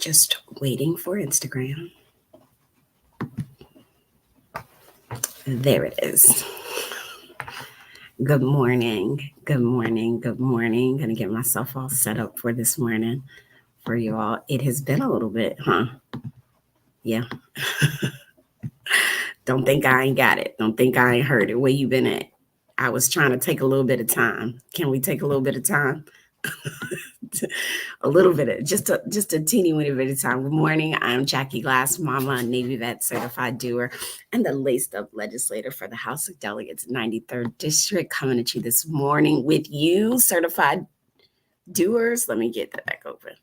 Just waiting for Instagram. There it is. Good morning. Good morning. Good morning. Gonna get myself all set up for this morning for you all. It has been a little bit, huh? Yeah. Don't think I ain't got it. Don't think I ain't heard it. Where you been at? I was trying to take a little bit of time. Can we take a little bit of time? A little bit of just a teeny weeny bit of time. Good morning. I'm Jackie Glass, Mama, a Navy vet, certified doer, and the laced up legislator for the House of Delegates, 93rd District, coming at you this morning with you, certified doers. Let me get that back open.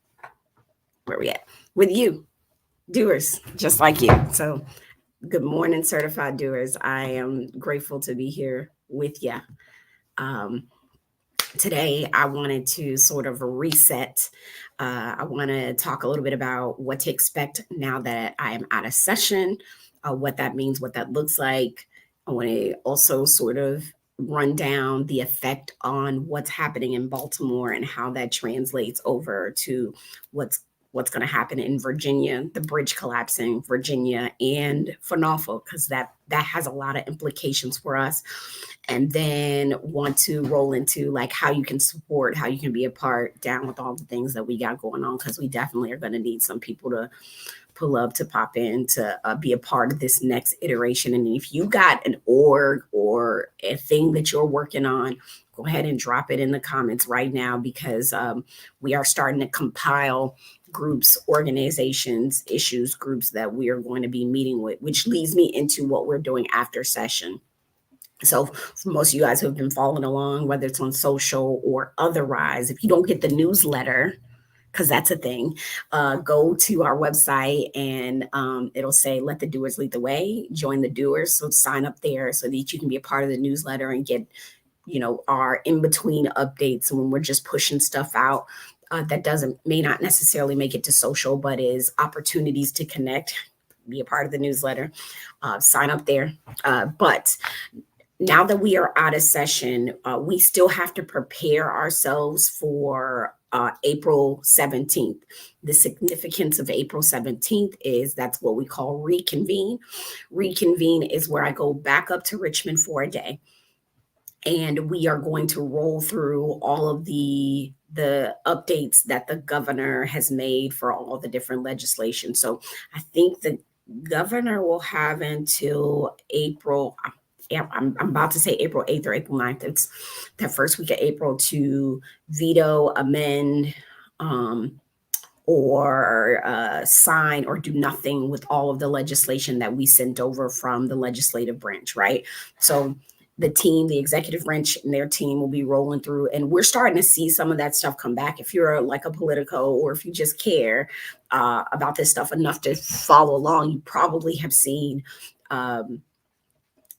Where we at? With you, doers, just like you. So, good morning, certified doers. I am grateful to be here with you. Today, I wanted to sort of reset. I want to talk a little bit about what to expect now that I am out of session, what that means, what that looks like. I want to also sort of run down the effect on what's happening in Baltimore and how that translates over to what's going to happen in Virginia, the bridge collapsing, Virginia, and for Norfolk, because that has a lot of implications for us. And then want to roll into like how you can support, how you can be a part down with all the things that we got going on, because we definitely are going to need some people to pull up, to pop in, to be a part of this next iteration. And if you got an org or a thing that you're working on, go ahead and drop it in the comments right now, because we are starting to compile groups, organizations, issues, groups that we are going to be meeting with, which leads me into what we're doing after session. So for most of you guys who have been following along, whether it's on social or otherwise, if you don't get the newsletter, because that's a thing, go to our website and it'll say, let the doers lead the way, join the doers. So sign up there so that you can be a part of the newsletter and get, our in-between updates when we're just pushing stuff out that may not necessarily make it to social, but is opportunities to connect, be a part of the newsletter, sign up there. But now that we are out of session, we still have to prepare ourselves for April 17th. The significance of April 17th is that's what we call reconvene. Reconvene is where I go back up to Richmond for a day. And we are going to roll through all of the updates that the governor has made for all the different legislation. So I think the governor will have until April. I'm about to say April 8th or April 9th. It's that first week of April to veto, amend, or sign or do nothing with all of the legislation that we sent over from the legislative branch, right? So the team, the executive branch and their team will be rolling through, and we're starting to see some of that stuff come back. If you're like a Politico, or if you just care about this stuff enough to follow along, you probably have seen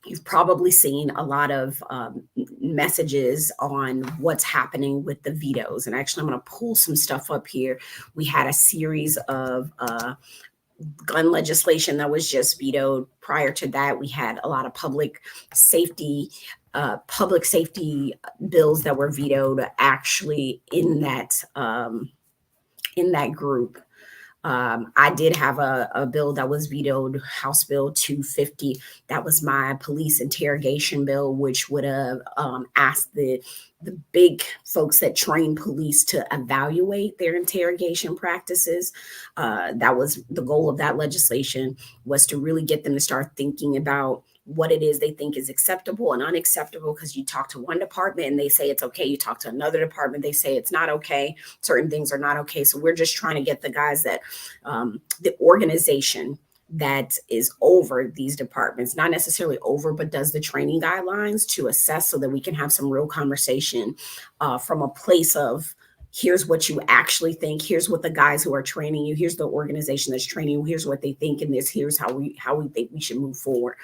You've probably seen a lot of messages on what's happening with the vetoes. And actually, I'm going to pull some stuff up here. We had a series of gun legislation that was just vetoed. Prior to that, we had a lot of public safety bills that were vetoed actually in that group. I did have a bill that was vetoed, House Bill 250. That was my police interrogation bill, which would have asked the big folks that train police to evaluate their interrogation practices. That was the goal of that legislation, was to really get them to start thinking about what it is they think is acceptable and unacceptable, because you talk to one department and they say it's okay. You talk to another department, they say it's not okay. Certain things are not okay. So we're just trying to get the guys that the organization that is over these departments, not necessarily over, but does the training guidelines to assess, so that we can have some real conversation from a place of, here's what you actually think. Here's what the guys who are training you, here's the organization that's training you, here's what they think, and here's how we think we should move forward.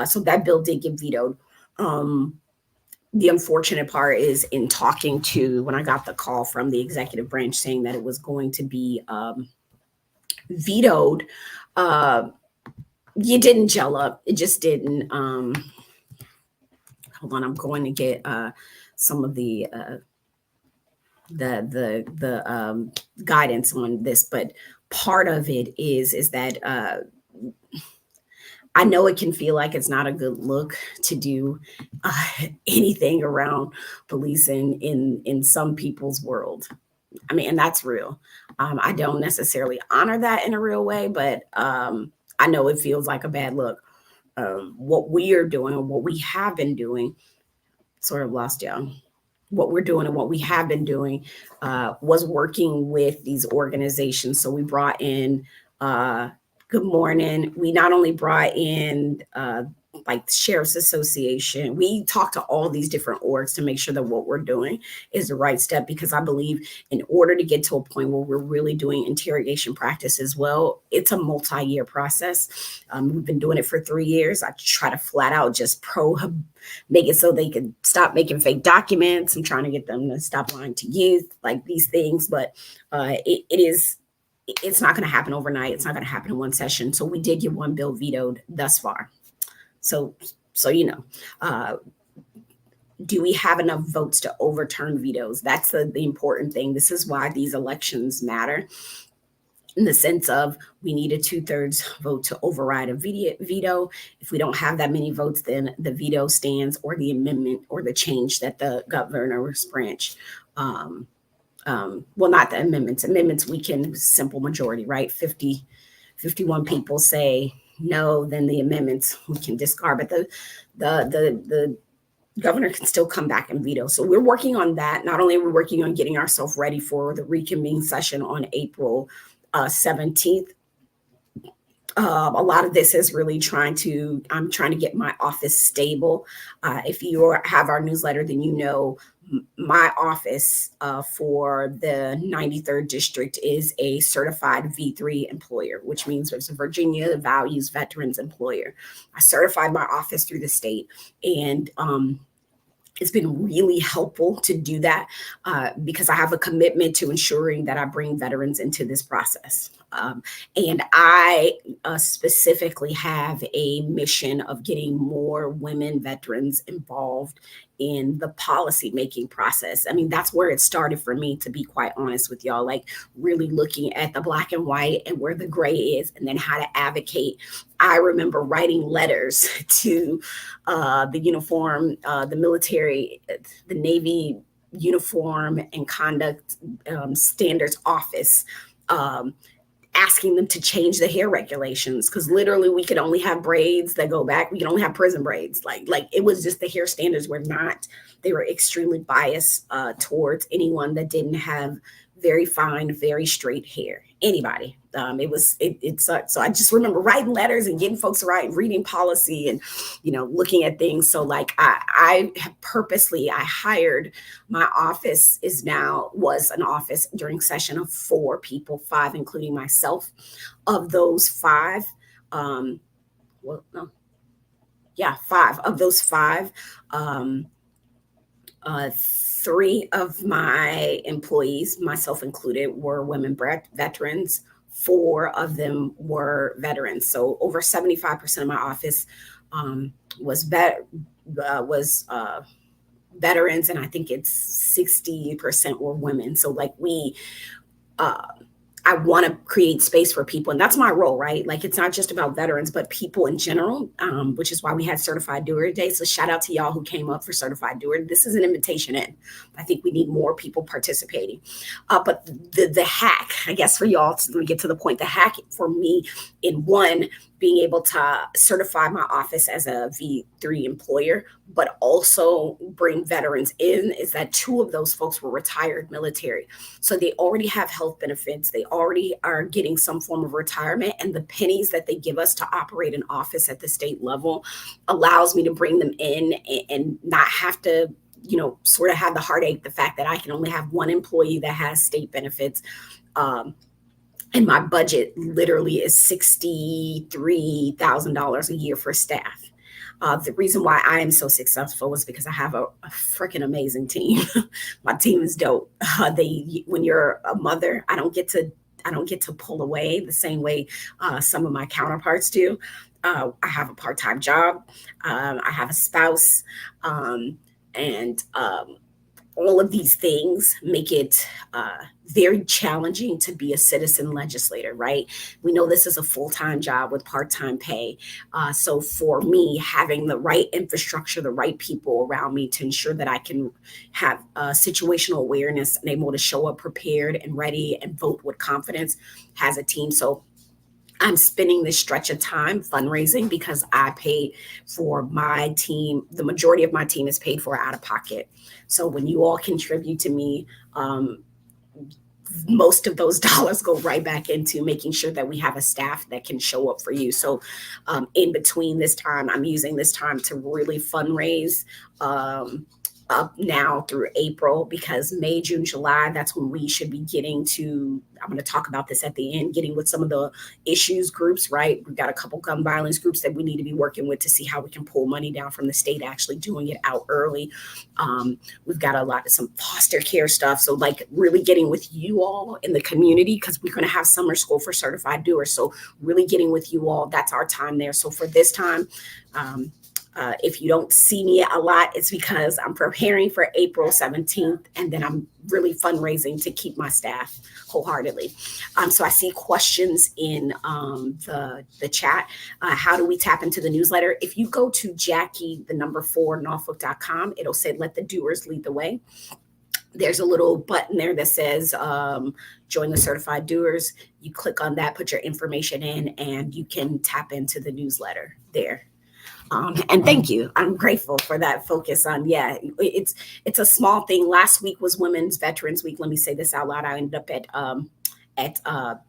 So that bill did get vetoed. The unfortunate part is, in talking to, when I got the call from the executive branch saying that it was going to be vetoed, you didn't gel up. It just didn't. Hold on, I'm going to get some of the guidance on this, but part of it is that I know it can feel like it's not a good look to do anything around policing in some people's world. I mean, and that's real. I don't necessarily honor that in a real way, but I know it feels like a bad look. What we are doing, or what we have been doing, sort of lost y'all. What we're doing and what we have been doing was working with these organizations. So we brought in Good Morning. We not only brought in like the Sheriff's Association, we talked to all these different orgs to make sure that what we're doing is the right step, because I believe in order to get to a point where we're really doing interrogation practice as well, it's a multi-year process. We've been doing it for 3 years. I try to flat out just make it so they can stop making fake documents. I'm trying to get them to stop lying to youth, like these things. But it's not going to happen overnight. It's not going to happen in one session. So we did get one bill vetoed thus far. So you know, do we have enough votes to overturn vetoes? That's the important thing. This is why these elections matter, in the sense of we need a 2/3 vote to override a veto. If we don't have that many votes, then the veto stands, or the amendment or the change that the governor's branch, well, not the amendments. Amendments, we can simple majority, right? 51 people say no, then the amendments we can discard. But the governor can still come back and veto. So we're working on that. Not only are we working on getting ourselves ready for the reconvene session on April 17th. A lot of this is really I'm trying to get my office stable. If you have our newsletter, then you know my office for the 93rd district is a certified V3 employer, which means it's a Virginia Values Veterans employer. I certified my office through the state, and it's been really helpful to do that because I have a commitment to ensuring that I bring veterans into this process. And I specifically have a mission of getting more women veterans involved in the policy making process. I mean, that's where it started for me, to be quite honest with y'all, like really looking at the black and white and where the gray is, and then how to advocate. I remember writing letters to the uniform, the military, the Navy Uniform and Conduct Standards Office, asking them to change the hair regulations, because literally we could only have braids that go back. We can only have prison braids. Like it was just, the hair standards were not, they were extremely biased towards anyone that didn't have very fine, very straight hair. Anybody. It sucked. So I just remember writing letters and getting folks to write, reading policy, and, looking at things. So like I purposely, I hired, my office was an office during session of 4 people, 5, including myself. Of those 5, 5 of those 5, 3 of my employees, myself included, were women veterans. 4 of them were veterans. So over 75% of my office was veterans, and I think it's 60% were women. So like I want to create space for people. And that's my role, right? Like, it's not just about veterans, but people in general, which is why we had Certified Doer Day. So shout out to y'all who came up for Certified Doer. This is an invitation in. I think we need more people participating. But the hack, I guess, for y'all, to get to the point, the hack for me in one, being able to certify my office as a V3 employer, but also bring veterans in, is that 2 of those folks were retired military. So they already have health benefits. They already are getting some form of retirement. And the pennies that they give us to operate an office at the state level allows me to bring them in and not have to, sort of have the heartache, the fact that I can only have 1 employee that has state benefits. And my budget literally is $63,000 a year for staff. The reason why I am so successful is because I have a freaking amazing team. My team is dope. When you're a mother, I don't get to pull away the same way some of my counterparts do. I have a part-time job. I have a spouse, and all of these things make it very challenging to be a citizen legislator, right? We know this is a full time job with part time pay. So for me, having the right infrastructure, the right people around me to ensure that I can have situational awareness and able to show up prepared and ready and vote with confidence has a team. So I'm spending this stretch of time fundraising because I paid for my team. The majority of my team is paid for out of pocket. So when you all contribute to me, most of those dollars go right back into making sure that we have a staff that can show up for you. So, in between this time, I'm using this time to really fundraise. Up now through April, because May, June, July, that's when we should be getting to. I'm going to talk about this at the end, getting with some of the issues groups, right? We've got a couple gun violence groups that we need to be working with to see how we can pull money down from the state, actually doing it out early. We've got a lot of some foster care stuff. So, like, really getting with you all in the community, because we're going to have summer school for certified doers. So, really getting with you all, that's our time there. So, for this time, if you don't see me a lot, it's because I'm preparing for April 17th, and then I'm really fundraising to keep my staff wholeheartedly. So I see questions in the chat. How do we tap into the newsletter? If you go to Jackie, the number 4, Norfolk.com, it'll say, let the doers lead the way. There's a little button there that says join the certified doers. You click on that, put your information in, and you can tap into the newsletter there. And thank you. I'm grateful for that focus on, it's a small thing. Last week was Women's Veterans Week. Let me say this out loud. I ended up at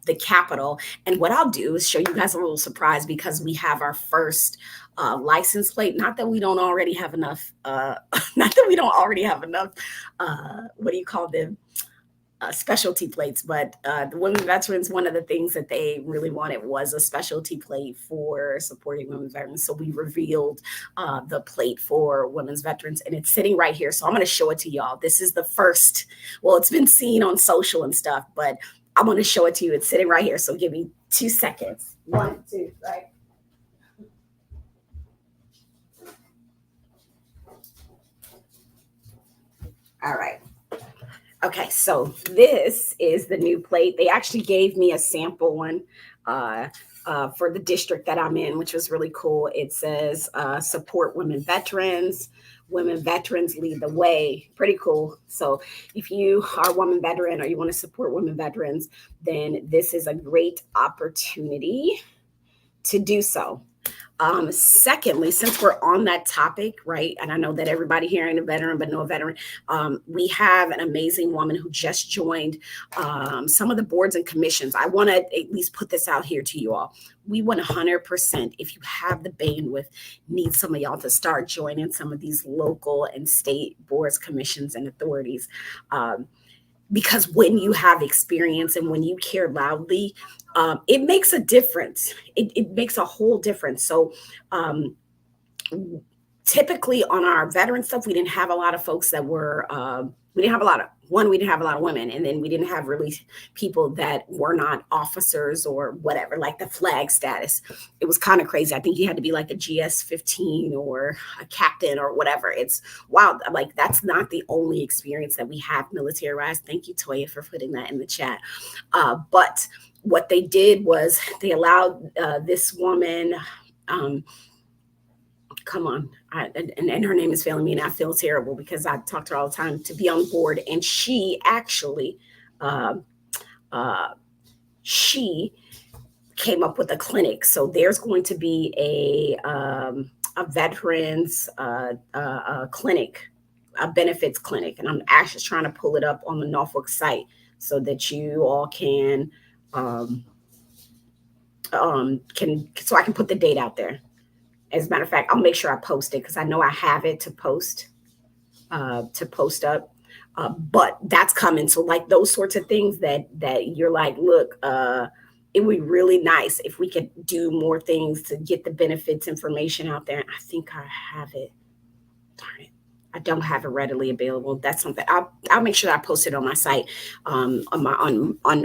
the Capitol. And what I'll do is show you guys a little surprise, because we have our first license plate. Not that we don't already have enough, what do you call them? Specialty plates, but the women veterans, one of the things that they really wanted was a specialty plate for supporting women veterans. So we revealed the plate for women's veterans, and it's sitting right here. So I'm going to show it to y'all. This is the first, well, it's been seen on social and stuff, but I'm going to show it to you. It's sitting right here. So give me 2 seconds. 1, 2, right. All right. Okay, so this is the new plate. They actually gave me a sample one for the district that I'm in, which was really cool. It says support women veterans lead the way. Pretty cool. So if you are a woman veteran or you want to support women veterans, then this is a great opportunity to do so. Secondly, since we're on that topic, right, and I know that everybody here ain't a veteran, but know a veteran, we have an amazing woman who just joined some of the boards and commissions. I want to at least put this out here to you all. We 100%, if you have the bandwidth, need some of y'all to start joining some of these local and state boards, commissions, and authorities. Because when you have experience and when you care loudly, it makes a difference. It makes a whole difference. So typically on our veteran stuff, we didn't have a lot of folks that were, we didn't have a lot of women, and then we didn't have really people that were not officers or whatever, like the flag status. It was kind of crazy. I think you had to be like a GS-15 or a captain or whatever. It's wild. Like, that's not the only experience that we have militarized. Thank you, Toya, for putting that in the chat. But what they did was they allowed this woman, come on, and her name is failing me, and I feel terrible because I talk to her all the time, to be on board. And she actually, she came up with a clinic. So there's going to be a veterans clinic, a benefits clinic, and I'm actually trying to pull it up on the Norfolk site so that you all can so I can put the date out there. As a matter of fact, I'll make sure I post it because I know I have it to post up. But that's coming. So like those sorts of things that you're like, look, it would be really nice if we could do more things to get the benefits information out there. I think I have it. Darn it. I don't have it readily available. That's something I'll make sure that I post it on my site, on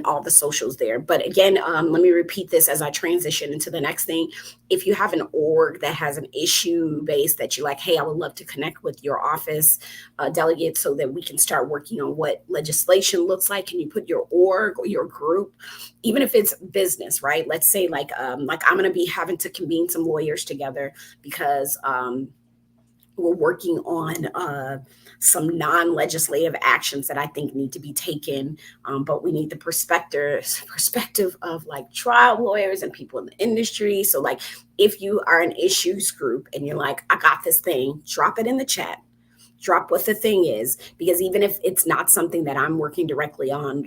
all the socials there. But again, let me repeat this as I transition into the next thing. If you have an org that has an issue base that you're like, hey, I would love to connect with your office delegate so that we can start working on what legislation looks like. Can you put your org or your group, even if it's business, right? Let's say like I'm going to be having to convene some lawyers together because we're working on some non-legislative actions that I think need to be taken, but we need the perspective of like trial lawyers and people in the industry. So like, if you are an issues group and you're like, I got this thing, drop it in the chat, drop what the thing is, because even if it's not something that I'm working directly on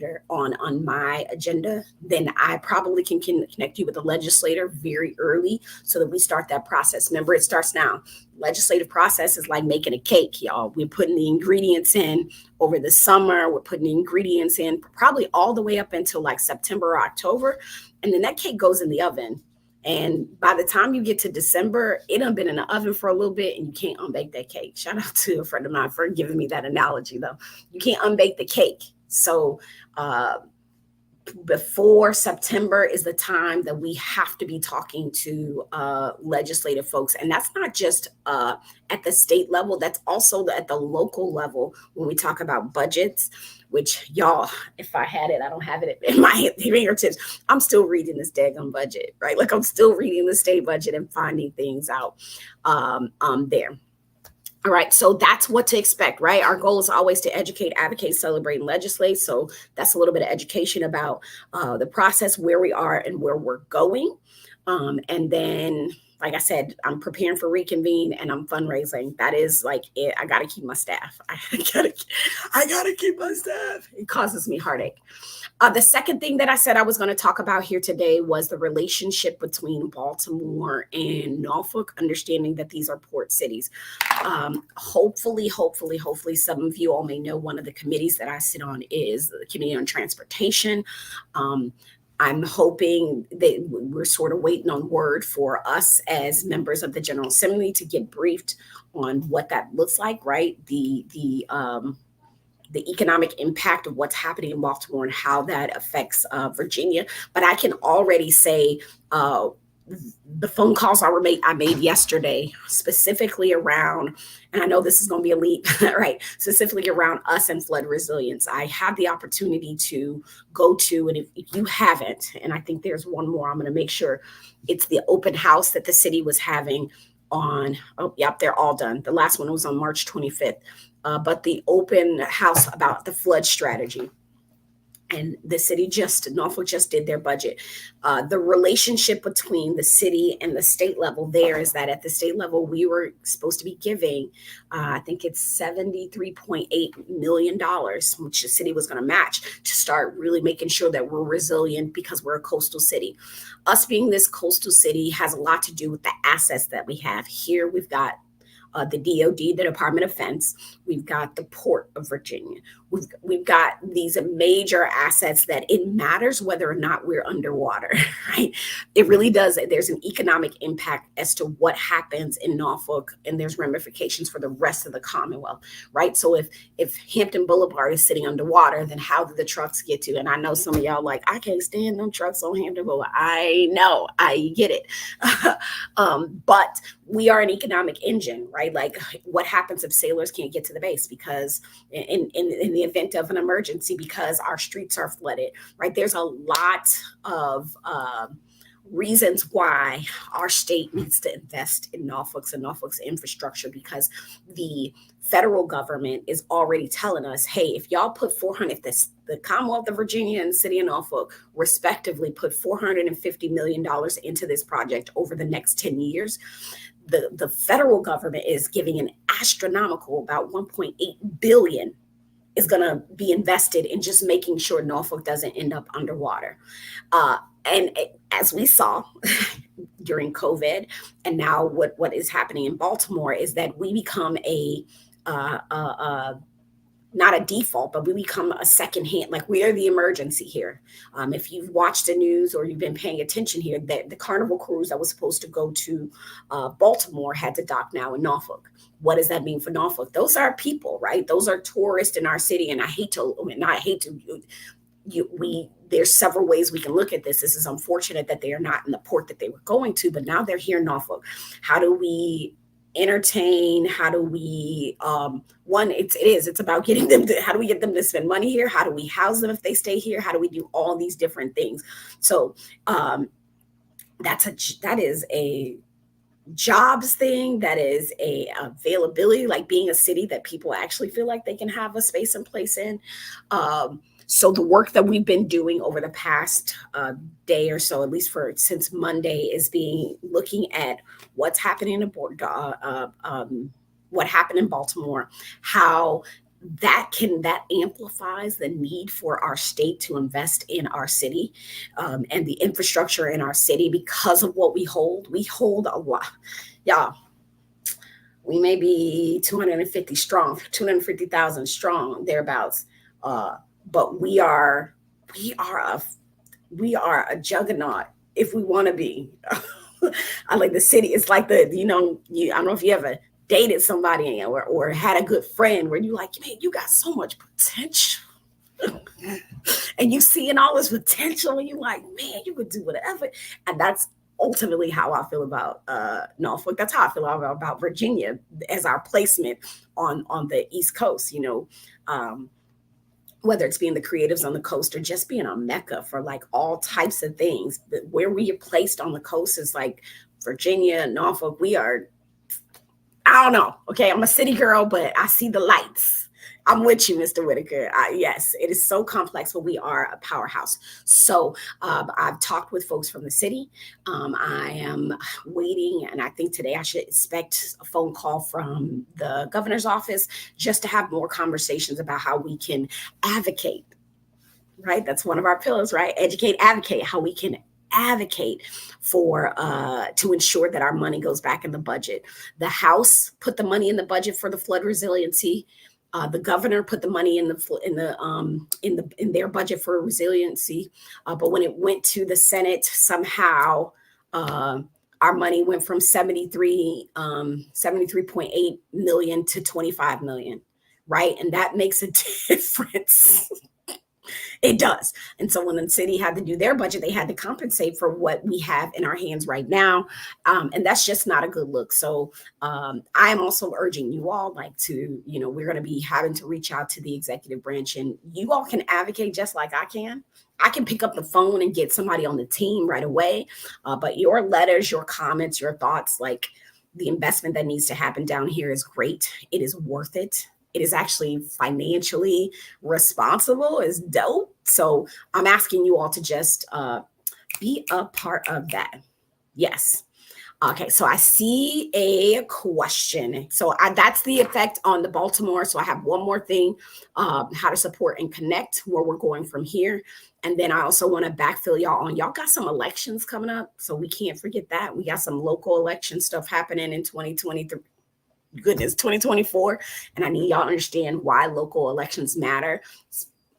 my agenda, then I probably can connect you with a legislator very early so that we start that process. Remember, it starts now. Legislative process is like making a cake, y'all. We're putting the ingredients in over the summer. We're putting the ingredients in probably all the way up until like September or October, and then that cake goes in the oven. And by the time you get to December, it done been in the oven for a little bit and you can't unbake that cake. Shout out to a friend of mine for giving me that analogy, though. You can't unbake the cake. So uh, before September is the time that we have to be talking to legislative folks. And that's not just at the state level, that's also at the local level when we talk about budgets, which y'all, if I had it, I don't have it in my fingertips. I'm still reading this daggone budget, right? Like I'm still reading the state budget and finding things out there. All right, so that's what to expect, right? Our goal is always to educate, advocate, celebrate, and legislate. So that's a little bit of education about the process, where we are, and where we're going. And then, like I said, I'm preparing for reconvene and I'm fundraising. That is like it. I got to keep my staff. I gotta keep my staff. It causes me heartache. The second thing that I said I was going to talk about here today was the relationship between Baltimore and Norfolk, understanding that these are port cities. Hopefully, some of you all may know one of the committees that I sit on is the Committee on Transportation. I'm hoping that we're sort of waiting on word for us as members of the General Assembly to get briefed on what that looks like, right? The economic impact of what's happening in Baltimore and how that affects Virginia. But I can already say the phone calls I made yesterday, specifically around, and I know this is going to be a leap, right? Specifically around us and flood resilience. I had the opportunity to go to, and if you haven't, and I think there's one more, I'm going to make sure it's the open house that the city was having on, oh, yep, they're all done. The last one was on March 25th. But the open house about the flood strategy. And the city Norfolk just did their budget. The relationship between the city and the state level there is that at the state level, we were supposed to be giving, I think it's $73.8 million, which the city was going to match to start really making sure that we're resilient because we're a coastal city. Us being this coastal city has a lot to do with the assets that we have. Here we've got the DOD, the Department of Defense. We've got the Port of Virginia. We've got these major assets that it matters whether or not we're underwater, right? It really does. There's an economic impact as to what happens in Norfolk, and there's ramifications for the rest of the Commonwealth, right? So if Hampton Boulevard is sitting underwater, then how do the trucks get to? And I know some of y'all like, I can't stand them trucks on Hampton Boulevard. I know, I get it. But we are an economic engine, right? Like what happens if sailors can't get to the base because in the event of an emergency, because our streets are flooded, right? There's a lot of reasons why our state needs to invest in Norfolk's infrastructure, because the federal government is already telling us, hey, if y'all put 400, if the Commonwealth of Virginia and the city of Norfolk respectively put $450 million into this project over the next 10 years, the federal government is giving an astronomical about 1.8 billion is going to be invested in just making sure Norfolk doesn't end up underwater. And as we saw during COVID, and now what is happening in Baltimore is that we become a not a default, but we become a second hand. Like we are the emergency here. If you've watched the news or you've been paying attention here, that the Carnival cruise that was supposed to go to Baltimore had to dock now in Norfolk. What does that mean for Norfolk? Those are people, right? Those are tourists in our city, and I hate to. There's several ways we can look at this. This is unfortunate that they are not in the port that they were going to, but now they're here in Norfolk. How do we entertain? How do we it's about getting them to, how do we get them to spend money here? How do we house them if they stay here? How do we do all these different things? So that is a jobs thing, that is a availability, like being a city that people actually feel like they can have a space and place in. So the work that we've been doing over the past day or so, at least since Monday, is looking at what's happening in what happened in Baltimore, how that amplifies the need for our state to invest in our city, and the infrastructure in our city because of what we hold. We hold a lot. Yeah, we may be 250 strong, 250,000 strong, thereabouts. But we are a juggernaut if we want to be. I like the city. It's like I don't know if you ever dated somebody or had a good friend where you like, man, you got so much potential. And you seeing all this potential and you like, man, you could do whatever. And that's ultimately how I feel about Norfolk. That's how I feel about Virginia as our placement on the East Coast, whether it's being the creatives on the coast or just being a mecca for like all types of things. But where we are placed on the coast is like Virginia, Norfolk. We are, I don't know. Okay, I'm a city girl, but I see the lights. I'm with you, Mr. Whitaker. Yes, it is so complex, but we are a powerhouse. So I've talked with folks from the city. I am waiting, and I think today I should expect a phone call from the governor's office just to have more conversations about how we can advocate, right? That's one of our pillars, right? Educate, advocate, how we can advocate for to ensure that our money goes back in the budget. The House put the money in the budget for the flood resiliency. The governor put the money in their budget for resiliency, but when it went to the Senate, somehow our money went from 73.8 million to 25 million, right? And that makes a difference. It does. And so when the city had to do their budget, they had to compensate for what we have in our hands right now. And that's just not a good look. So I am also urging you all we're going to be having to reach out to the executive branch, and you all can advocate just like I can. I can pick up the phone and get somebody on the team right away. But your letters, your comments, your thoughts, like the investment that needs to happen down here is great. It is worth it. It is actually financially responsible, is dope. So I'm asking you all to just be a part of that. Yes. Okay, so I see a question. So that's the effect on the Baltimore. So I have one more thing, how to support and connect, where we're going from here. And then I also want to backfill y'all got some elections coming up. So we can't forget that. We got some local election stuff happening in 2023. Goodness, 2024. And I need y'all to understand why local elections matter.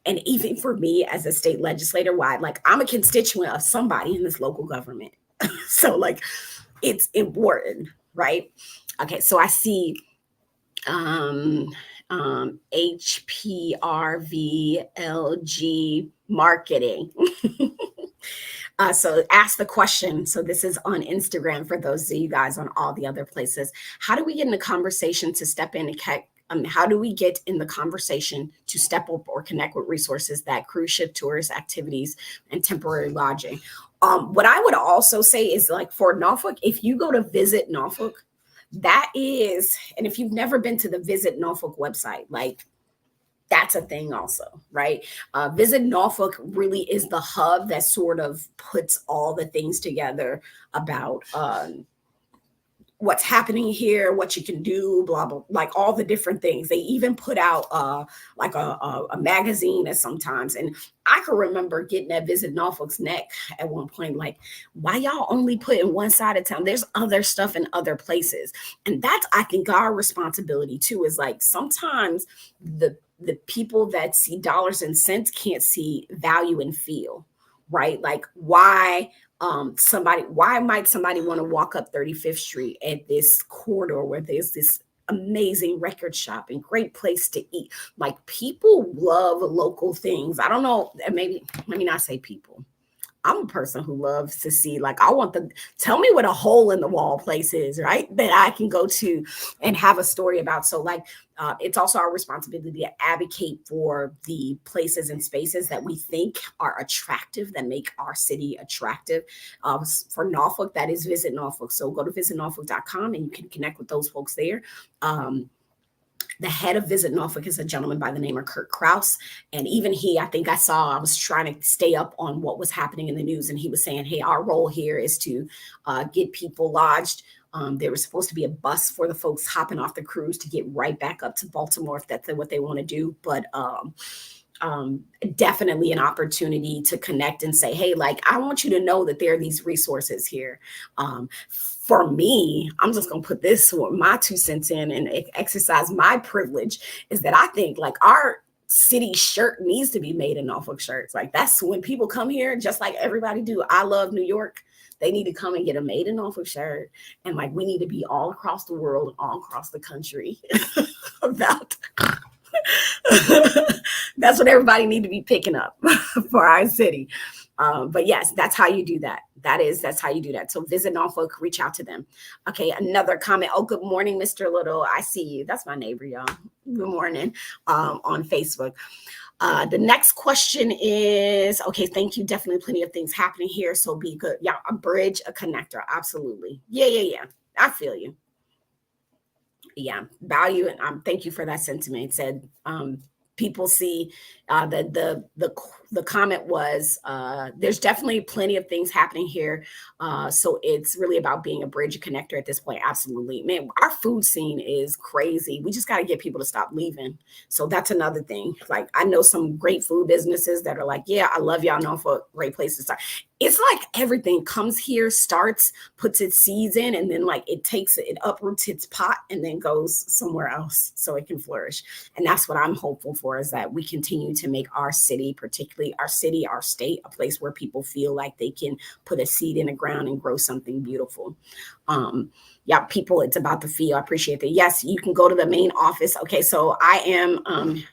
And even for me as a state legislator, why, like, I'm a constituent of somebody in this local government. So like, it's important, right? Okay, so I see HPRVLG marketing. So ask the question. So this is on Instagram for those of you guys on all the other places. How do we get in the conversation to step in and how do we get in the conversation to step up or connect with resources that cruise ship tours, activities, and temporary lodging? What I would also say is, like, for Norfolk, if you go to Visit Norfolk, that is, and if you've never been to the Visit Norfolk website, like, that's a thing also, right? Visit Norfolk really is the hub that sort of puts all the things together about what's happening here, what you can do, blah, blah, like all the different things. They even put out like a magazine at sometimes. And I can remember getting that Visit Norfolk's neck at one point, like, why y'all only put in one side of town? There's other stuff in other places. And that's, I think, our responsibility too, is like sometimes the people that see dollars and cents can't see value and feel, right? Like why might somebody want to walk up 35th Street at this corridor where there's this amazing record shop and great place to eat? Like people love local things. I don't know, maybe let me not say people. I'm a person who loves to see, like, I want to tell me what a hole in the wall place is, right? That I can go to and have a story about. So like, it's also our responsibility to advocate for the places and spaces that we think are attractive, that make our city attractive. For Norfolk, that is Visit Norfolk. So go to visitnorfolk.com and you can connect with those folks there. The head of Visit Norfolk is a gentleman by the name of Kurt Kraus. And even he, I think I was trying to stay up on what was happening in the news. And he was saying, hey, our role here is to get people lodged. There was supposed to be a bus for the folks hopping off the cruise to get right back up to Baltimore if that's what they want to do. But definitely an opportunity to connect and say, hey, like, I want you to know that there are these resources here. For me, I'm just going to put this, my 2 cents in and exercise my privilege, is that I think like our city shirt needs to be made in Norfolk shirts. Like that's when people come here, just like everybody do. I love New York. They need to come and get a made in Norfolk shirt. And like, we need to be all across the world and all across the country about that's what everybody need to be picking up for our city. But yes, that's how you do that. That's how you do that. So Visit Norfolk, reach out to them. Okay, another comment. Oh, good morning, Mr. Little. I see you. That's my neighbor, y'all. Good morning on Facebook. The next question is, okay, thank you. Definitely plenty of things happening here. So be good. Yeah, a bridge, a connector. Absolutely. Yeah. I feel you. Yeah, value. And thank you for that sentiment. It said people see the comment was there's definitely plenty of things happening here, so it's really about being a bridge, a connector at this point. Absolutely, man. Our food scene is crazy. We just got to get people to stop leaving. So that's another thing. Like I know some great food businesses that are like, yeah, I love y'all, Norfolk, great place to start. It's like everything comes here, starts, puts its seeds in, and then like it uproots its pot and then goes somewhere else so it can flourish. And that's what I'm hopeful for, is that we continue to make our city, particularly our city, our state, a place where people feel like they can put a seed in the ground and grow something beautiful. Yeah, people, it's about the feel. I appreciate that. Yes, you can go to the main office. Okay, so I am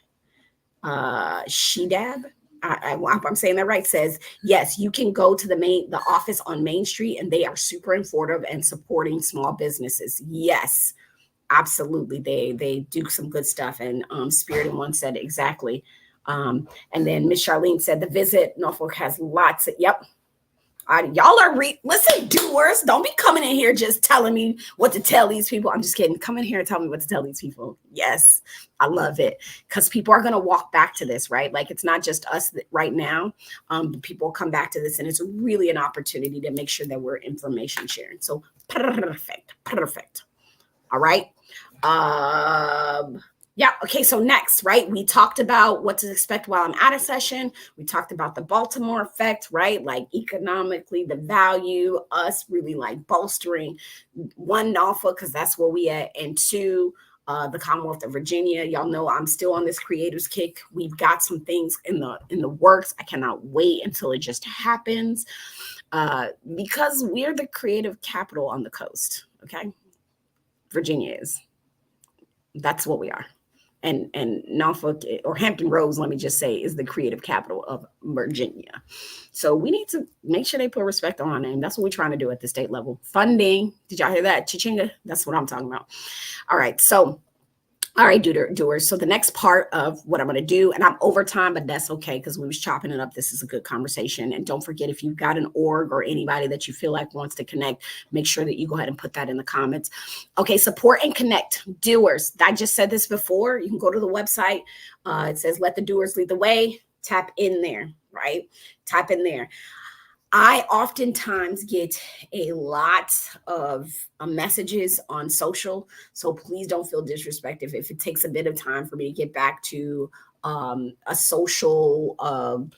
Shedab. I'm saying that right, says, yes, you can go to the office on Main Street, and they are super informative and supporting small businesses. Yes, absolutely. They do some good stuff. And Spirit in One said exactly. And then Miss Charlene said the Visit Norfolk has lots of, yep. Y'all are listen, doers. Don't be coming in here just telling me what to tell these people. I'm just kidding. Come in here and tell me what to tell these people. Yes, I love it, because people are going to walk back to this, right? Like it's not just us right now. People come back to this, and it's really an opportunity to make sure that we're information sharing. So perfect. All right. Yeah. Okay. So next, right, we talked about what to expect while I'm out of session. We talked about the Baltimore effect, right? Like economically, the value, us really like bolstering one, Norfolk, because that's where we at, and two, the Commonwealth of Virginia. Y'all know I'm still on this creators kick. We've got some things in the works. I cannot wait until it just happens, because we're the creative capital on the coast. Okay. Virginia is. That's what we are. And Norfolk, or Hampton Roads, let me just say, is the creative capital of Virginia. So we need to make sure they put respect on our name. That's what we're trying to do at the state level. Funding. Did y'all hear that? Chichinga. That's what I'm talking about. All right. So, all right, doers. So the next part of what I'm going to do, and I'm over time, but that's okay, because we was chopping it up. This is a good conversation. And don't forget, if you've got an org or anybody that you feel like wants to connect, make sure that you go ahead and put that in the comments. Okay, support and connect. Doers. I just said this before. You can go to the website. It says, let the doers lead the way. Tap in there, right? Tap in there. I oftentimes get a lot of messages on social, so please don't feel disrespected if it takes a bit of time for me to get back to a social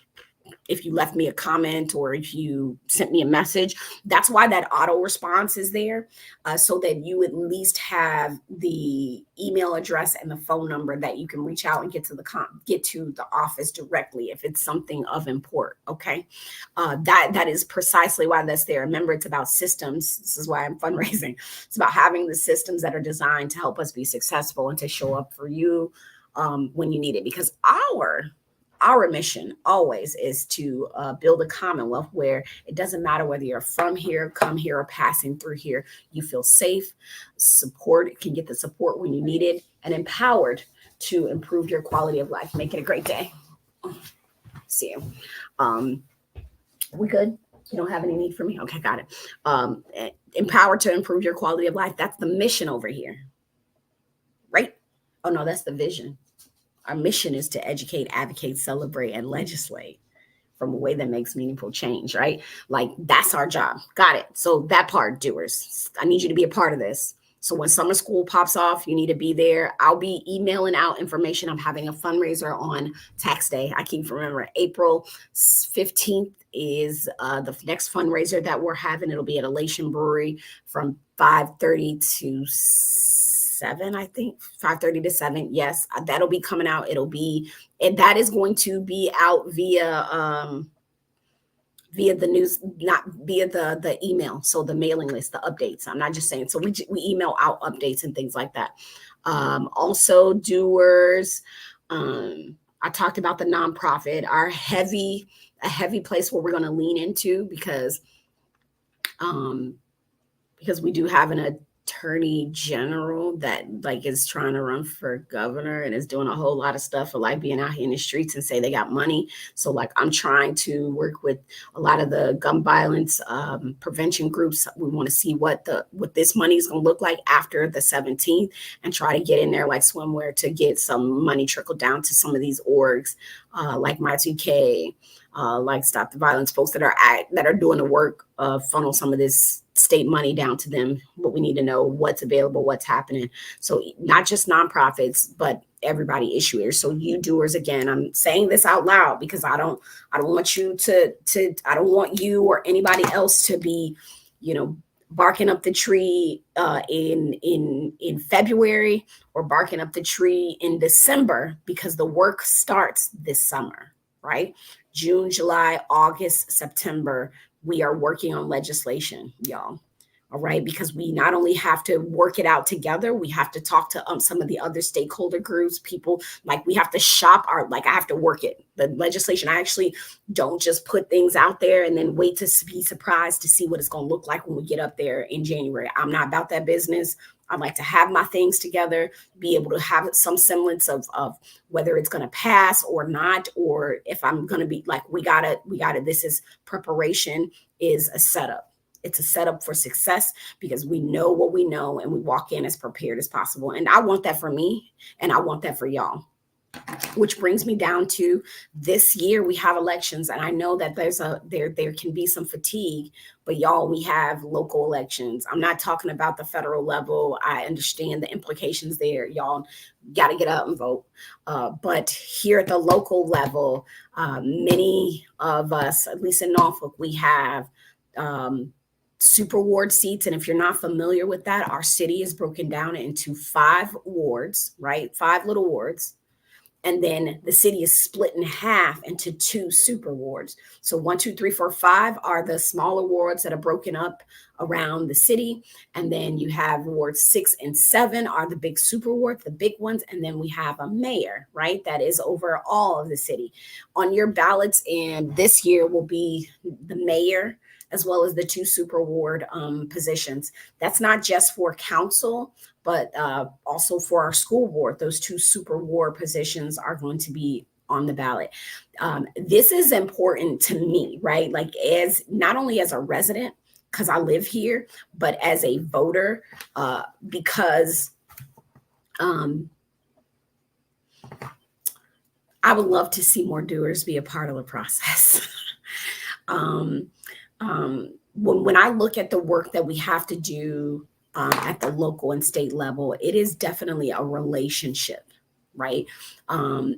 if you left me a comment or if you sent me a message. That's why that auto response is there, so that you at least have the email address and the phone number that you can reach out and get to the office directly if it's something of import. Okay, that is precisely why that's there. Remember, it's about systems. This is why I'm fundraising. It's about having the systems that are designed to help us be successful and to show up for you when you need it, because our mission always is to build a commonwealth where it doesn't matter whether you're from here, come here, or passing through here. You feel safe, support, can get the support when you need it, and empowered to improve your quality of life. Make it a great day. See you. We good? You don't have any need for me? Okay, got it. Empowered to improve your quality of life. That's the mission over here, right? Oh no, that's the vision. Our mission is to educate, advocate, celebrate, and legislate from a way that makes meaningful change, right? Like that's our job. Got it. So that part, doers, I need you to be a part of this. So when summer school pops off, you need to be there. I'll be emailing out information. I'm having a fundraiser on tax day. I keep remembering April 15th is the next fundraiser that we're having. It'll be at Elation Brewery from 5:30 to 7, I think 5:30 to 7. Yes, that'll be coming out. And that is going to be out via the news, not via the email. So the mailing list, the updates. I'm not just saying. So we email out updates and things like that. Also, doers. I talked about the nonprofit, a heavy place where we're going to lean into because we do have an attorney general that like is trying to run for governor and is doing a whole lot of stuff for like being out here in the streets and say they got money. So like I'm trying to work with a lot of the gun violence prevention groups. We want to see what this money is going to look like after the 17th and try to get in there like swimwear to get some money trickled down to some of these orgs like My 2K, like Stop the Violence folks that are doing the work, funnel some of this state money down to them. But we need to know what's available, what's happening. So not just nonprofits, but everybody issuers. So you doers, again, I'm saying this out loud because I don't want you I don't want you or anybody else to be, barking up the tree in February or barking up the tree in December, because the work starts this summer, right? June, July, August, September, we are working on legislation, y'all. All right, because we not only have to work it out together, we have to talk to some of the other stakeholder groups, people, like we have to I have to work it. The legislation, I actually don't just put things out there and then wait to be surprised to see what it's going to look like when we get up there in January. I'm not about that business. I like to have my things together, be able to have some semblance of whether it's going to pass or not, or if I'm going to be like, we got it. This is preparation, is a setup. It's a setup for success because we know what we know and we walk in as prepared as possible. And I want that for me and I want that for y'all. Which brings me down to this year we have elections, and I know that there can be some fatigue, but y'all, we have local elections. I'm not talking about the federal level. I understand the implications there. Y'all got to get up and vote. But here at the local level, many of us, at least in Norfolk, we have super ward seats. And if you're not familiar with that, our city is broken down into 5 wards, right? 5 little wards. And then the city is split in half into 2 super wards. So 1, 2, 3, 4, 5 are the smaller wards that are broken up around the city. And then you have wards 6 and 7 are the big super wards, the big ones. And then we have a mayor, right? That is over all of the city. On your ballots, and this year will be the mayor, as well as the 2 super ward positions. That's not just for council, but also for our school board. Those 2 super ward positions are going to be on the ballot. This is important to me, right? Like as not only as a resident, because I live here, but as a voter, because I would love to see more doers be a part of the process. when I look at the work that we have to do at the local and state level, it is definitely a relationship, right?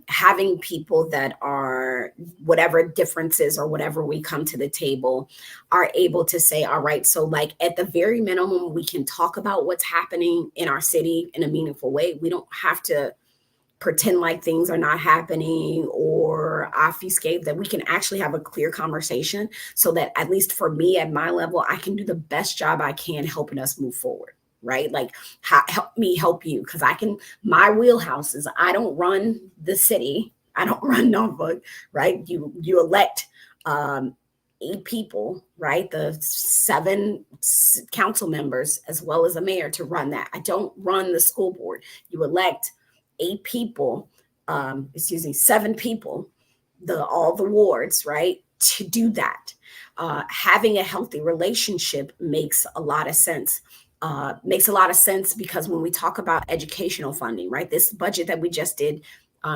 Having people that are whatever differences or whatever we come to the table are able to say, all right, so like at the very minimum, we can talk about what's happening in our city in a meaningful way. We don't have to pretend like things are not happening or obfuscate, that we can actually have a clear conversation so that at least for me at my level, I can do the best job I can helping us move forward. Right? Like, help me help you. Cause my wheelhouse is I don't run the city. I don't run Norfolk, right? You elect, 8 people, right? The 7 council members, as well as a mayor to run that. I don't run the school board. You elect 8 people, 7 people, all the wards, right, to do that. Having a healthy relationship makes a lot of sense. Makes a lot of sense because when we talk about educational funding, right, this budget that we just did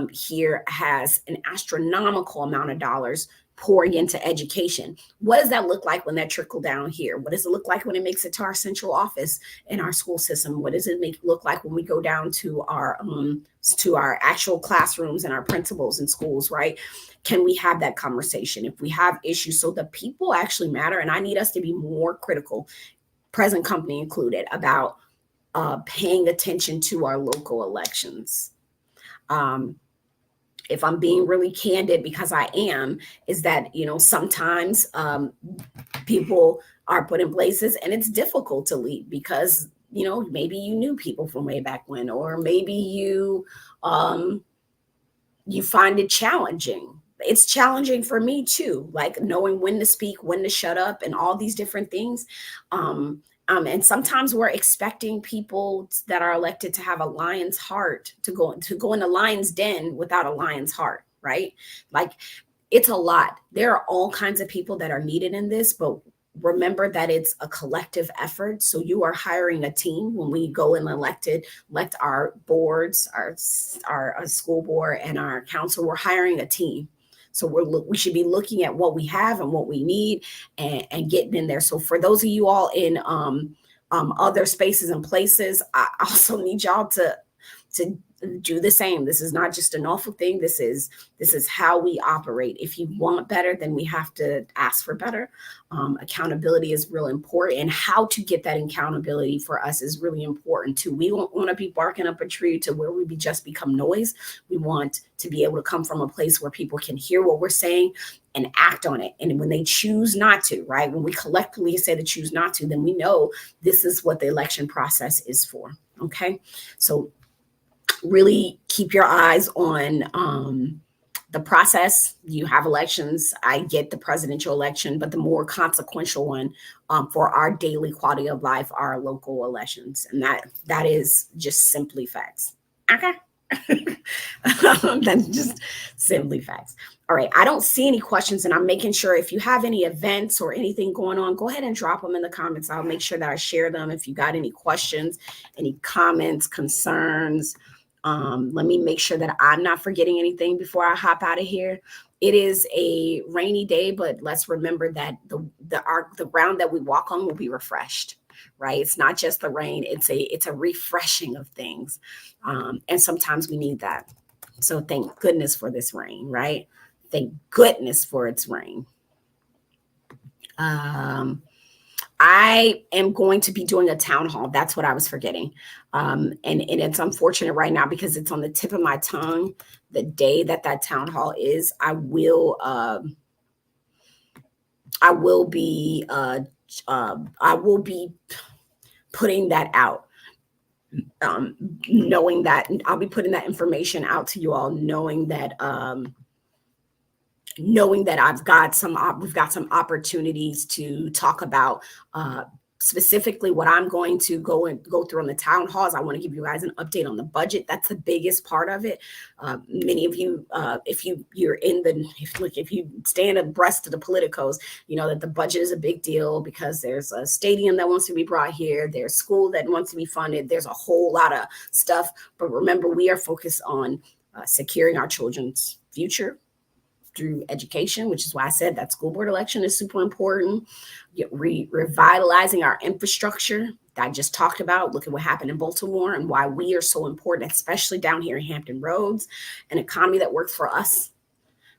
here has an astronomical amount of dollars pouring into education. What does that look like when that trickle down here? What does it look like when it makes it to our central office in our school system? What does it look like when we go down to our actual classrooms and our principals in schools, right? Can we have that conversation if we have issues? So the people actually matter, and I need us to be more critical, present company included, about paying attention to our local elections. If I'm being really candid, because I am, is that, sometimes people are put in places and it's difficult to leave because, maybe you knew people from way back when, or maybe you find it challenging. It's challenging for me too, like knowing when to speak, when to shut up, and all these different things. And sometimes we're expecting people that are elected to have a lion's heart to go in a lion's den without a lion's heart, right? Like, it's a lot. There are all kinds of people that are needed in this, but remember that it's a collective effort. So you are hiring a team when we go and elect our boards, our school board and our council. We're hiring a team. So we should be looking at what we have and what we need and getting in there. So for those of you all in other spaces and places, I also need y'all to do the same. This is not just an awful thing. This is how we operate. If you want better, then we have to ask for better. Accountability is real important, and how to get that accountability for us is really important too. We don't want to be barking up a tree to where we just become noise. We want to be able to come from a place where people can hear what we're saying and act on it. And when they choose not to, right, when we collectively say to choose not to, then we know this is what the election process is for. Okay, so really keep your eyes on the process. You have elections. I get the presidential election, but the more consequential one for our daily quality of life are local elections. And that is just simply facts. Okay. That's just simply facts. All right. I don't see any questions, and I'm making sure if you have any events or anything going on, go ahead and drop them in the comments. I'll make sure that I share them. If you got any questions, any comments, concerns, let me make sure that I'm not forgetting anything before I hop out of here. It is a rainy day, but let's remember that the ground that we walk on will be refreshed, right? It's not just the rain; it's a refreshing of things, and sometimes we need that. So thank goodness for this rain, right? Thank goodness for its rain. I am going to be doing a town hall. That's what I was forgetting. And it's unfortunate right now because it's on the tip of my tongue. The day that town hall is, I will be putting that out. Knowing that I'll be putting that information out to you all, knowing that we've got some opportunities to talk about specifically what I'm going to go through on the town halls. I want to give you guys an update on the budget. That's the biggest part of it. Many of you, if you stand abreast of the politicos, you know that the budget is a big deal because there's a stadium that wants to be brought here. There's school that wants to be funded. There's a whole lot of stuff. But remember, we are focused on securing our children's future, through education, which is why I said that school board election is super important. Revitalizing our infrastructure that I just talked about. Look at what happened in Baltimore and why we are so important, especially down here in Hampton Roads, an economy that works for us,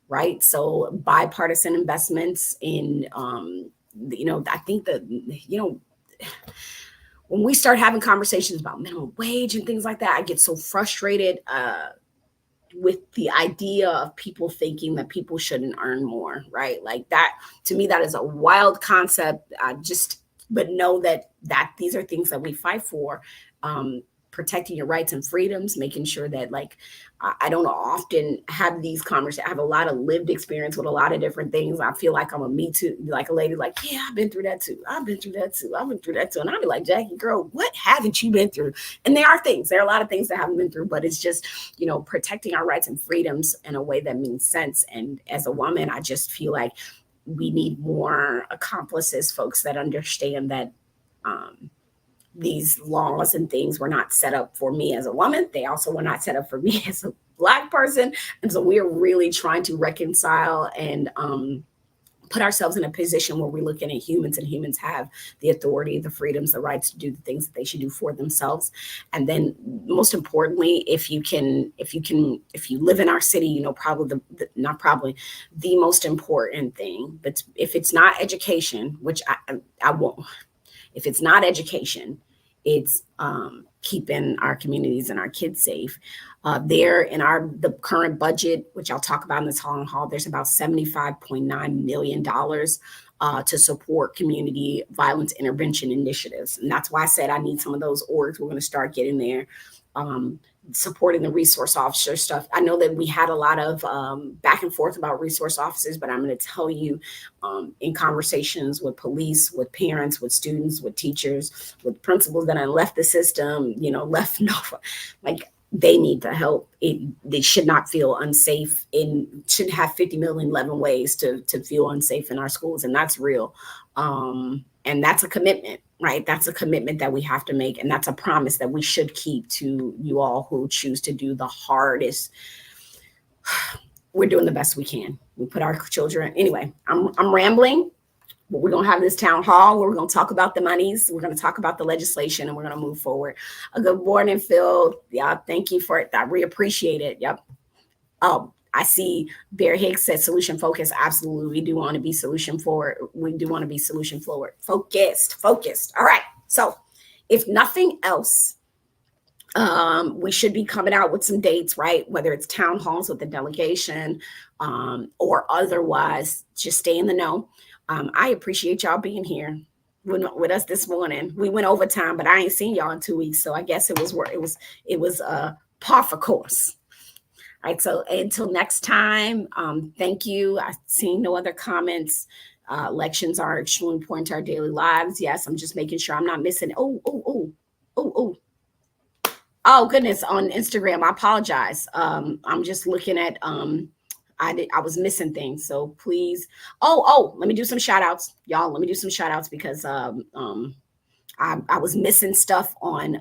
right? So bipartisan investments in, I think that, when we start having conversations about minimum wage and things like that, I get so frustrated with the idea of people thinking that people shouldn't earn more, right? Like that, to me, that is a wild concept. But know that these are things that we fight for. Protecting your rights and freedoms, making sure that, like, I don't often have these conversations. I have a lot of lived experience with a lot of different things. I feel like I'm a me too, like a lady, like, yeah, I've been through that too. I've been through that too. I've been through that too. And I'll be like, Jackie, girl, what haven't you been through? And there are a lot of things that I haven't been through, but it's just, protecting our rights and freedoms in a way that means sense. And as a woman, I just feel like we need more accomplices, folks that understand that, these laws and things were not set up for me as a woman. They also were not set up for me as a Black person. And so we're really trying to reconcile and put ourselves in a position where we're looking at humans, and humans have the authority, the freedoms, the rights to do the things that they should do for themselves. And then most importantly, if you live in our city, probably the most important thing, but if it's not education, which I won't, if it's not education, it's keeping our communities and our kids safe. There in the current budget, which I'll talk about in this town hall, there's about $75.9 million to support community violence intervention initiatives. And that's why I said I need some of those orgs. We're going to start getting there. Supporting the resource officer stuff. I know that we had a lot of back and forth about resource officers, but I'm going to tell you, in conversations with police, with parents, with students, with teachers, with principals that have left the system, left Norfolk, like, they need the help. They should not feel unsafe, and shouldn't have 50 million 11 ways to feel unsafe in our schools. And that's real. And that's a commitment, right? That's a commitment that we have to make. And that's a promise that we should keep to you all who choose to do the hardest. We're doing the best we can. We put our children, anyway, I'm rambling, but we're going to have this town hall where we're going to talk about the monies. We're going to talk about the legislation, and we're going to move forward. A good morning, Phil. Yeah, thank you for it. I really appreciate it. Yep. I see Bear Hicks said solution focused. Absolutely. We do want to be solution forward. We do want to be solution forward. Focused. All right. So if nothing else, we should be coming out with some dates, right? Whether it's town halls with the delegation or otherwise, just stay in the know. I appreciate y'all being here with us this morning. We went overtime, but I ain't seen y'all in 2 weeks. So I guess it was par for course. All right, so until next time, thank you. I've seen no other comments. Elections are extremely important to our daily lives. Yes, I'm just making sure I'm not missing. Oh, goodness, on Instagram. I apologize. I'm just looking at, I was missing things. So please. Let me do some shout outs, y'all. Let me do some shout outs because I was missing stuff on,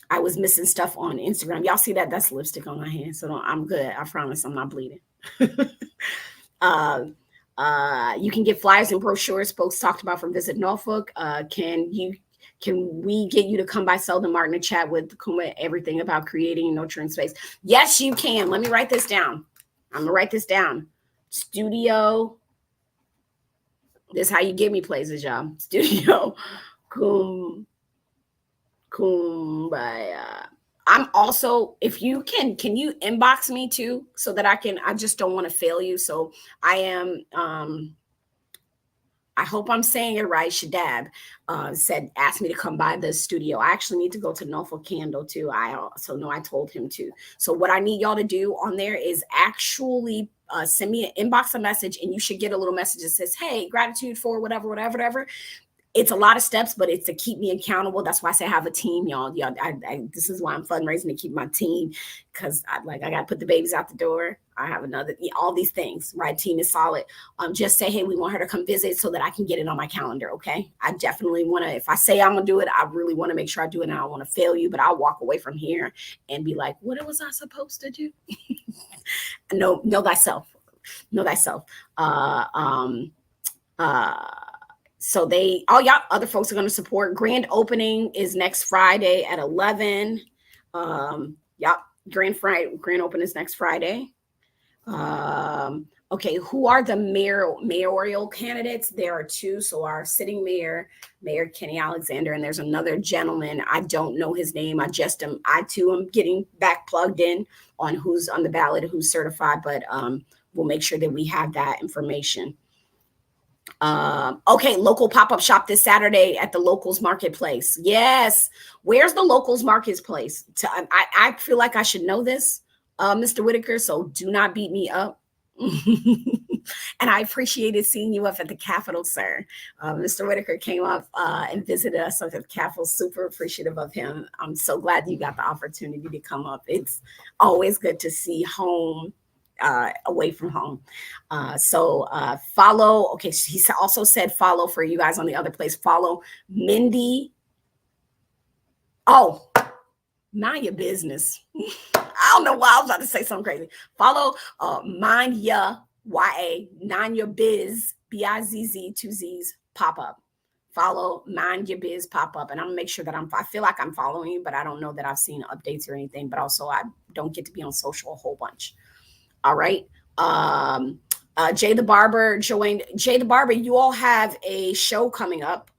Instagram. Y'all see that? That's lipstick on my hand. So I'm good. I promise I'm not bleeding. You can get flyers and brochures folks talked about from Visit Norfolk. Can we get you to come by Selden Martin and chat with Kuma everything about creating and nurturing space? Yes, you can. Let me write this down. I'm going to write this down. Studio. This is how you give me places, y'all. Studio. Kumbaya. I'm also, if you can you inbox me too, so that I just don't want to fail you. So I am, I hope I'm saying it right. Shadab asked me to come by the studio. I actually need to go to Norfolk Candle too. I told him to. So what I need y'all to do on there is actually send me an inbox a message, and you should get a little message that says, hey, gratitude for whatever. It's a lot of steps, but it's to keep me accountable. That's why I say I have a team, y'all. This is why I'm fundraising, to keep my team, because I got to put the babies out the door. I have all these things, right? Team is solid. Just say, hey, we want her to come visit so that I can get it on my calendar, okay? I definitely want to, if I say I'm going to do it, I really want to make sure I do it, and I don't want to fail you, but I'll walk away from here and be like, what was I supposed to do? Know thyself. Know thyself. Uh, so yeah, other folks are going to support. Grand opening is next Friday at 11. Yeah, grand open is next Friday. Okay, who are the mayoral candidates? There are two. So our sitting Mayor Kenny Alexander, and there's another gentleman. I don't know his name. I too am getting back plugged in on who's on the ballot, who's certified, but we'll make sure that we have that information. Okay, local pop-up shop this Saturday at the Locals Marketplace. Yes. Where's the Locals Marketplace? I feel like I should know this, Mr. Whitaker, so do not beat me up. And I appreciated seeing you up at the Capitol, sir. Mr. Whitaker came up and visited us up at the Capitol. Super appreciative of him. I'm so glad you got the opportunity to come up. It's always good to see home away from home. So follow. Okay, he also said follow for you guys on the other place. Follow Mindy. Oh, mind your business. I don't know why I was about to say something crazy. Follow Mind Ya YA, Mind Your Biz, BIZZ, 2 Z's pop up. Follow Mind Your Biz pop up, and I'm gonna make sure that I feel like I'm following you, but I don't know that I've seen updates or anything. But also, I don't get to be on social a whole bunch. All right. Jay the Barber joined. Jay the Barber, you all have a show coming up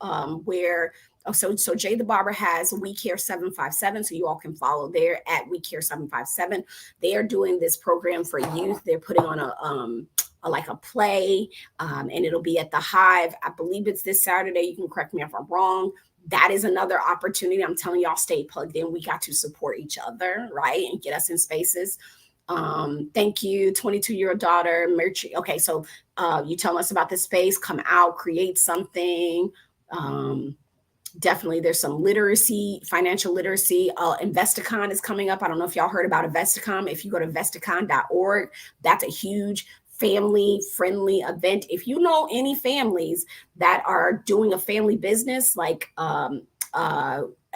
where so Jay the Barber has We Care 757, so you all can follow there at We Care 757. They are doing this program for youth. They're putting on a play, and it'll be at the Hive. I believe it's this Saturday. You can correct me if I'm wrong. That is another opportunity. I'm telling y'all, stay plugged in. We got to support each other, right, and get us in spaces. Thank you, 22-year-old daughter. Okay, so you tell us about the space. Come out, create something. Definitely, there's some literacy, financial literacy. Investicon is coming up. I don't know if y'all heard about Investicon. If you go to investicon.org, that's a huge family-friendly event. If you know any families that are doing a family business, like at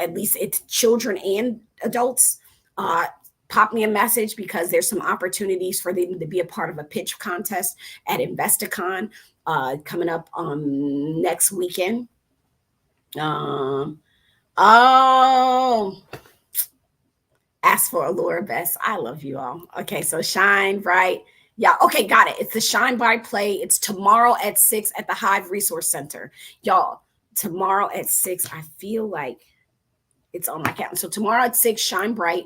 least it's children and adults, pop me a message, because there's some opportunities for them to be a part of a pitch contest at Investicon coming up next weekend. Ask for Allure Best. I love you all. Okay, so Shine Bright. Yeah, okay, got it. It's the Shine Bright play. It's tomorrow at 6 at the Hive Resource Center. Y'all, tomorrow at 6, I feel like it's on my calendar. So tomorrow at 6, Shine Bright.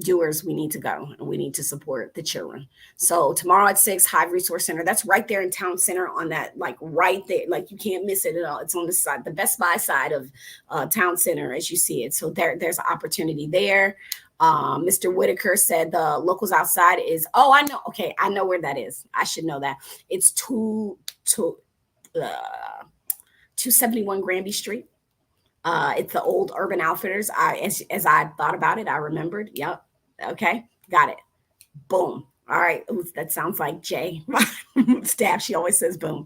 Doers, we need to go and we need to support the children. So tomorrow at 6, Hive Resource Center. That's right there in Town Center on that, like right there. Like you can't miss it at all. It's on the side, the Best Buy side of Town Center as you see it. So there's an opportunity there. Mr. Whitaker said the locals outside is, I know. Okay, I know where that is. I should know that. It's 271 Granby Street. It's the old Urban Outfitters. As I thought about it, I remembered. Yep. Okay. Got it. Boom. All right. Ooh, that sounds like Jay. Staff. She always says boom.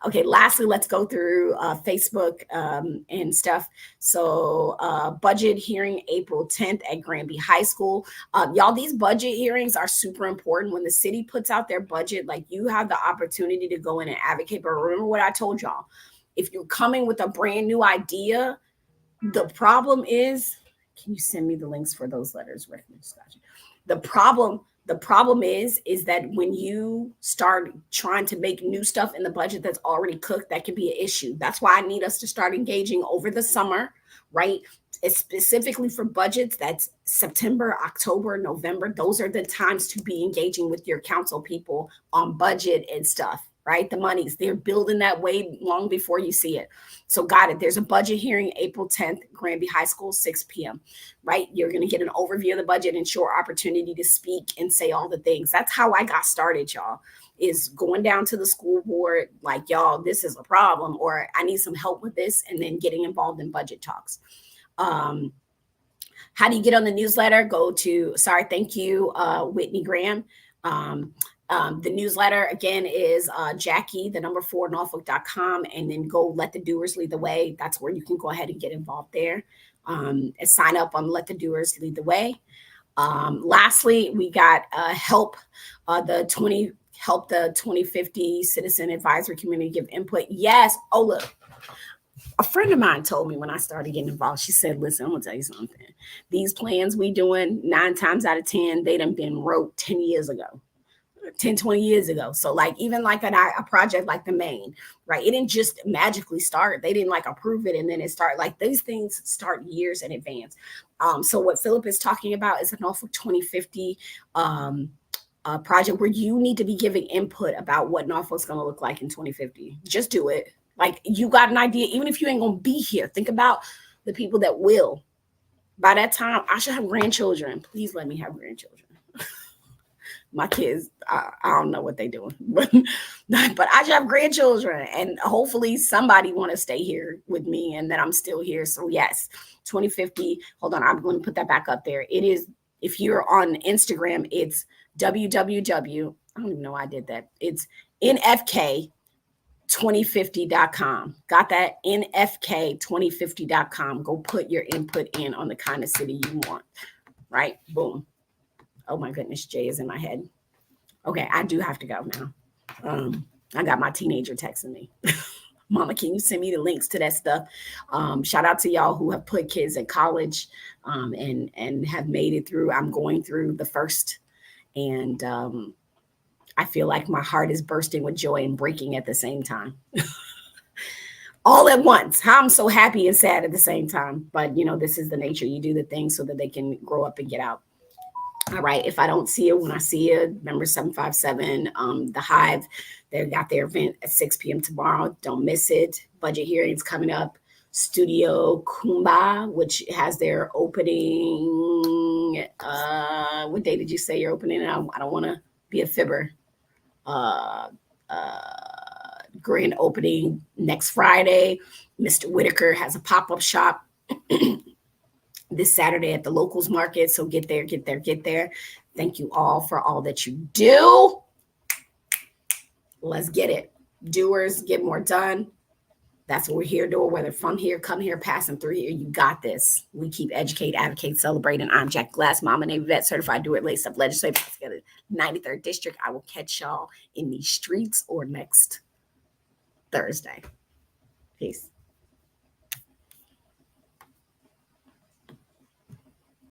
Okay. Lastly, let's go through Facebook and stuff. So budget hearing April 10th at Granby High School. Y'all, these budget hearings are super important. When the city puts out their budget, like you have the opportunity to go in and advocate. But remember what I told y'all. If you're coming with a brand new idea, the problem is, can you send me the links for those letters? The problem is that when you start trying to make new stuff in the budget that's already cooked, that can be an issue. That's why I need us to start engaging over the summer, right? It's specifically for budgets. That's September, October, November. Those are the times to be engaging with your council people on budget and stuff. Right? The monies, they're building that way long before you see it. So got it. There's a budget hearing April 10th, Granby High School, 6 p.m. Right? You're going to get an overview of the budget and short opportunity to speak and say all the things. That's how I got started, y'all, is going down to the school board, like, y'all, this is a problem, or I need some help with this, and then getting involved in budget talks. How do you get on the newsletter? Thank you, Whitney Graham. The newsletter, again, is Jackie, 4 Norfolk.com, and then go Let the Doers Lead the Way. That's where you can go ahead and get involved there. And sign up on Let the Doers Lead the Way. Lastly, we got help the 2050 Citizen Advisory Community give input. Yes. Oh, look. A friend of mine told me when I started getting involved, she said, listen, I'm going to tell you something. These plans we doing 9 times out of 10, they done been wrote 10 years ago. 10, 20 years ago. So like even like a project like the Maine, right? It didn't just magically start. They didn't like approve it and then it started. Like these things start years in advance. So what Philip is talking about is a Norfolk 2050 project where you need to be giving input about what Norfolk's going to look like in 2050. Just do it. Like you got an idea, even if you ain't going to be here, think about the people that will. By that time, I should have grandchildren. Please let me have grandchildren. My kids, I don't know what they're doing, but I should have grandchildren, and hopefully somebody want to stay here with me, and that I'm still here. So yes, 2050. Hold on, I'm going to put that back up there. It is. If you're on Instagram, it's www. I don't even know why I did that. It's nfk2050.com. Got that? nfk2050.com. Go put your input in on the kind of city you want. Right? Boom. Oh my goodness, Jay is in my head. Okay, I do have to go now. I got my teenager texting me. Mama, can you send me the links to that stuff? Shout out to y'all who have put kids in college and have made it through. I'm going through the first, and I feel like my heart is bursting with joy and breaking at the same time. All at once. How I'm so happy and sad at the same time. But this is the nature. You do the things so that they can grow up and get out. All right. If I don't see you when I see you, remember 757, the Hive, they got their event at 6 p.m. tomorrow. Don't miss it. Budget hearings coming up. Studio Kumba, which has their opening. What day did you say you're opening? I don't want to be a fibber. Grand opening next Friday. Mr. Whitaker has a pop-up shop this Saturday at the locals market. So get there. Thank you all for all that you do. Let's get it. Doers, get more done. That's what we're here doing, whether from here, come here, passing through here. You got this. We keep educate, advocate, celebrate. And I'm Jack Glass, Mama Navy vet, certified doer, laced up legislator, together 93rd district. I will catch y'all in the streets or next Thursday. Peace.